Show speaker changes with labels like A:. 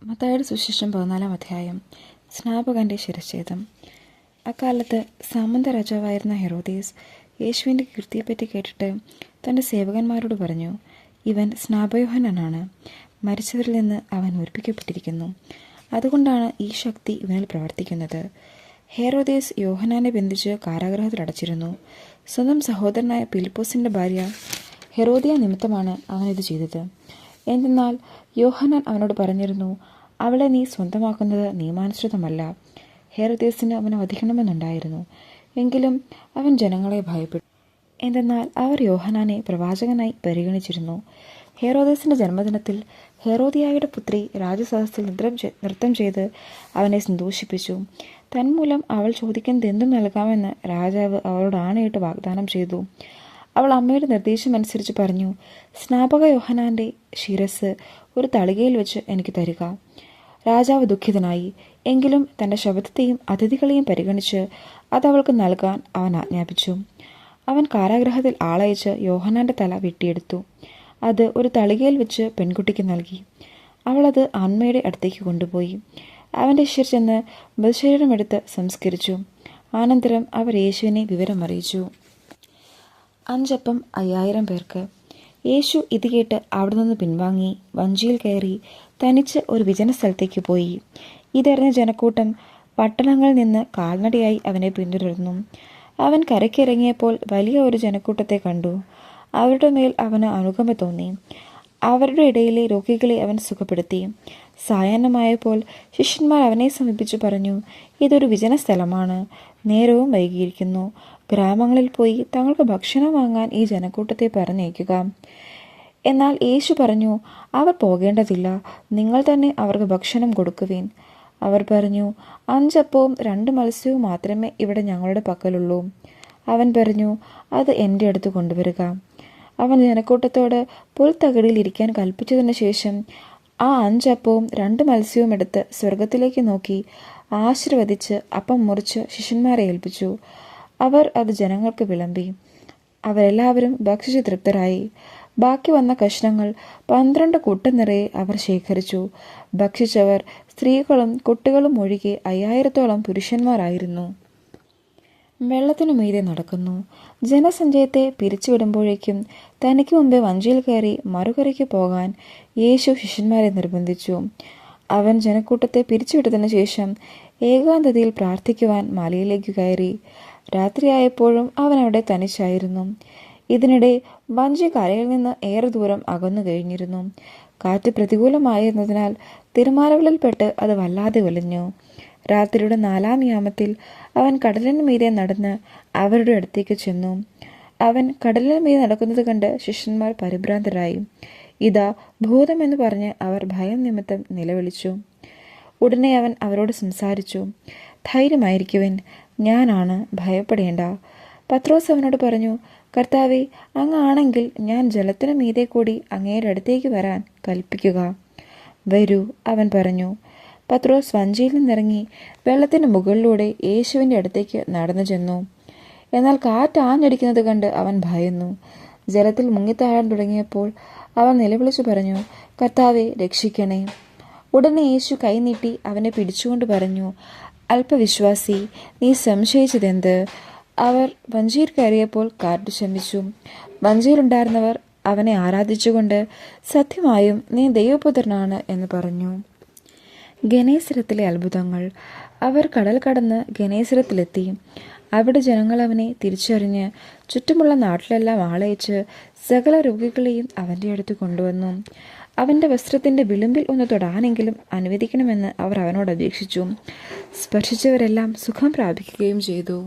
A: മത്തായിയുടെ സുവിശേഷം 14-ാം അധ്യായം. സ്നാപകന്റെ ശിരച്ഛേദം. അക്കാലത്ത് സാമന്ത രാജാവായിരുന്ന ഹെറോദേസ് യേശുവിൻ്റെ കീർത്തിയെപ്പറ്റി കേട്ടിട്ട് തൻ്റെ സേവകന്മാരോട് പറഞ്ഞു, ഇവൻ സ്നാപയോഹന്നാനാണ്. മരിച്ചവരിൽ നിന്ന് അവൻ ഉയർപ്പിക്കപ്പെട്ടിരിക്കുന്നു. അതുകൊണ്ടാണ് ഈ ശക്തി ഇവനിൽ പ്രവർത്തിക്കുന്നത്. ഹെറോദേസ് യോഹന്നാനെ ബന്ധിച്ച് കാരാഗൃഹത്തിൽ അടച്ചിരുന്നു. സ്വന്തം സഹോദരനായ ഫിലിപ്പോസിൻ്റെ ഭാര്യ ഹെറോദിയ നിമിത്തമാണ് അവനിത് ചെയ്തത്. എന്തെന്നാൽ യോഹന്നാൻ അവനോട് പറഞ്ഞിരുന്നു, അവളെ നീ സ്വന്തമാക്കുന്നത് നിയമാനുസൃതമല്ല. ഹെറോദേസിന് അവനെ വധിക്കണമെന്നുണ്ടായിരുന്നു. എങ്കിലും അവൻ ജനങ്ങളെ ഭയപ്പെട്ടു. എന്തെന്നാൽ അവർ യോഹന്നാനെ പ്രവാചകനായി പരിഗണിച്ചിരുന്നു. ഹെറോദേസിൻ്റെ ജന്മദിനത്തിൽ ഹെറോദിയായുടെ പുത്രി രാജസദസ്സിൽ നൃത്തം ചെയ്ത് അവനെ സന്തോഷിപ്പിച്ചു. തന്മൂലം അവൾ ചോദിക്കുന്നത് എന്തും നൽകാമെന്ന് രാജാവ് അവളോട് ആണയിട്ട് വാഗ്ദാനം ചെയ്തു. അവൾ അമ്മയുടെ നിർദ്ദേശമനുസരിച്ച് പറഞ്ഞു, സ്നാപക യോഹന്നാൻ്റെ ശിരസ് ഒരു തളികയിൽ വെച്ച് എനിക്ക് തരിക. രാജാവ് ദുഃഖിതനായി. എങ്കിലും തൻ്റെ ശബ്ദത്തെയും അതിഥികളെയും പരിഗണിച്ച് അതവൾക്ക് നൽകാൻ അവൻ ആജ്ഞാപിച്ചു. അവൻ കാരാഗൃഹത്തിൽ ആളയച്ച് യോഹന്നാൻ്റെ തല വെട്ടിയെടുത്തു. അത് ഒരു തളികയിൽ വെച്ച് പെൺകുട്ടിക്ക് നൽകി. അവളത് അമ്മയുടെ അടുത്തേക്ക് കൊണ്ടുപോയി. അവൻ്റെ ശിര ചെന്ന് മൃതശരീരമെടുത്ത് സംസ്കരിച്ചു. അനന്തരം അവർ യേശുവിനെ വിവരമറിയിച്ചു. 5 അപ്പം 5000 പേർക്ക്. യേശു ഇത് കേട്ട് അവിടെ നിന്ന് പിൻവാങ്ങി വഞ്ചിയിൽ കയറി തനിച്ച് ഒരു വിജന സ്ഥലത്തേക്ക് പോയി. ഇതറിഞ്ഞ ജനക്കൂട്ടം പട്ടണങ്ങളിൽ നിന്ന് കാൽനടയായി അവനെ പിന്തുടർന്നു. അവൻ കരയ്ക്കിറങ്ങിയപ്പോൾ വലിയ ഒരു ജനക്കൂട്ടത്തെ കണ്ടു. അവരുടെ മേൽ അവന് അനുകമ്പ തോന്നി. അവരുടെ ഇടയിലെ രോഗികളെ അവൻ സുഖപ്പെടുത്തി. സായാഹ്നമായപ്പോൾ ശിഷ്യന്മാർ അവനെ സമീപിച്ചു പറഞ്ഞു, ഇതൊരു വിജന സ്ഥലമാണ്, നേരവും വൈകിയിരിക്കുന്നു. ഗ്രാമങ്ങളിൽ പോയി തങ്ങൾക്ക് ഭക്ഷണം വാങ്ങാൻ ഈ ജനക്കൂട്ടത്തെ പറഞ്ഞയക്കുക. എന്നാൽ യേശു പറഞ്ഞു, അവർ പോകേണ്ടതില്ല, നിങ്ങൾ തന്നെ അവർക്ക് ഭക്ഷണം കൊടുക്കുവിൻ. അവർ പറഞ്ഞു, 5 അപ്പവും 2 മത്സ്യവും മാത്രമേ ഇവിടെ ഞങ്ങളുടെ പക്കലുള്ളൂ. അവൻ പറഞ്ഞു, അത് എൻ്റെ അടുത്ത് കൊണ്ടുവരിക. അവൻ ജനക്കൂട്ടത്തോട് പുൽത്തകിടിയിൽ ഇരിക്കാൻ കൽപ്പിച്ചതിന് ശേഷം ആ 5 അപ്പവും 2 മത്സ്യവും എടുത്ത് സ്വർഗത്തിലേക്ക് നോക്കി ആശീർവദിച്ച് അപ്പം മുറിച്ച് ശിഷ്യന്മാരെ ഏൽപ്പിച്ചു. അവർ അത് ജനങ്ങൾക്ക് വിളമ്പി. അവരെല്ലാവരും ഭക്ഷിച്ച് തൃപ്തരായി. ബാക്കി വന്ന കഷ്ണങ്ങൾ 12 കൂട്ടം നിറയെ അവർ ശേഖരിച്ചു. ഭക്ഷിച്ചവർ സ്ത്രീകളും കുട്ടികളും ഒഴികെ 5000-ഓളം പുരുഷന്മാരായിരുന്നു. വെള്ളത്തിനു മീതെ നടക്കുന്നു. ജനസഞ്ചയത്തെ പിരിച്ചുവിടുമ്പോഴേക്കും തനിക്ക് മുമ്പേ വഞ്ചിയിൽ കയറി മറുകരയ്ക്ക് പോകാൻ യേശു ശിഷ്യന്മാരെ നിർബന്ധിച്ചു. അവൻ ജനക്കൂട്ടത്തെ പിരിച്ചുവിട്ടതിനു ശേഷം ഏകാന്തതയിൽ പ്രാർത്ഥിക്കുവാൻ മലയിലേക്ക് കയറി. രാത്രിയായപ്പോഴും അവൻ അവിടെ തനിച്ചായിരുന്നു. ഇതിനിടെ വഞ്ചി കരയിൽ നിന്ന് ഏറെ ദൂരം അകന്നു കഴിഞ്ഞിരുന്നു. കാറ്റ് പ്രതികൂലമായിരുന്നതിനാൽ തിരമാലകളിൽപ്പെട്ട് അത് വല്ലാതെ ഉലഞ്ഞു. രാത്രിയുടെ 4-ാം യാമത്തിൽ അവൻ കടലിന് മീതെ നടന്ന് അവരുടെ അടുത്തേക്ക് ചെന്നു. അവൻ കടലിന് മീതെ നടക്കുന്നത് കണ്ട് ശിഷ്യന്മാർ പരിഭ്രാന്തരായി. ഇതാ ഭൂതമെന്ന് പറഞ്ഞ് അവർ ഭയം നിമിത്തം നിലവിളിച്ചു. ഉടനെ അവൻ അവരോട് സംസാരിച്ചു, ധൈര്യമായിരിക്കുവിൻ, ഞാനാണ്, ഭയപ്പെടേണ്ട. പത്രോസ് അവനോട് പറഞ്ഞു, കർത്താവേ, അങ്ങ് ആണെങ്കിൽ ഞാൻ ജലത്തിന് മീതെ കൂടി അങ്ങയുടെ അടുത്തേക്ക് വരാൻ കൽപ്പിക്കുക. വരൂ, അവൻ പറഞ്ഞു. പത്രോസ് വഞ്ചിയിൽ നിന്നിറങ്ങി വെള്ളത്തിന് മുകളിലൂടെ യേശുവിൻ്റെ അടുത്തേക്ക് നടന്നു ചെന്നു. എന്നാൽ കാറ്റ് ആഞ്ഞടിക്കുന്നത് കണ്ട് അവൻ ഭയന്നു. ജലത്തിൽ മുങ്ങിത്താഴാൻ തുടങ്ങിയപ്പോൾ അവൻ നിലവിളിച്ചു പറഞ്ഞു, കർത്താവെ, രക്ഷിക്കണേ. ഉടനെ യേശു കൈനീട്ടി അവനെ പിടിച്ചുകൊണ്ട് പറഞ്ഞു, അല്പവിശ്വാസി, നീ സംശയിച്ചതെന്ത്? അവർ വഞ്ചിയിൽ കയറിയപ്പോൾ കാറ്റ് ശമിച്ചു. വഞ്ചിയിലുണ്ടായിരുന്നവർ അവനെ ആരാധിച്ചുകൊണ്ട്, സത്യമായും നീ ദൈവപുത്രനാണ് എന്ന് പറഞ്ഞു. ഗനേസരത്തിലെ അത്ഭുതങ്ങൾ. അവർ കടൽ കടന്ന് ഗനേസരത്തിലെത്തി. അവിടെ ജനങ്ങൾ അവനെ തിരിച്ചറിഞ്ഞ് ചുറ്റുമുള്ള നാട്ടിലെല്ലാം ആളയച്ച് സകല രോഗികളെയും അവൻ്റെ അടുത്ത് കൊണ്ടുവന്നു. അവൻ്റെ വസ്ത്രത്തിൻ്റെ വിളിമ്പിൽ ഒന്ന് തൊടാനെങ്കിലും അനുവദിക്കണമെന്ന് അവർ അവനോട് അപേക്ഷിച്ചു. സ്പർശിച്ചവരെല്ലാം സുഖം പ്രാപിക്കുകയും ചെയ്തു.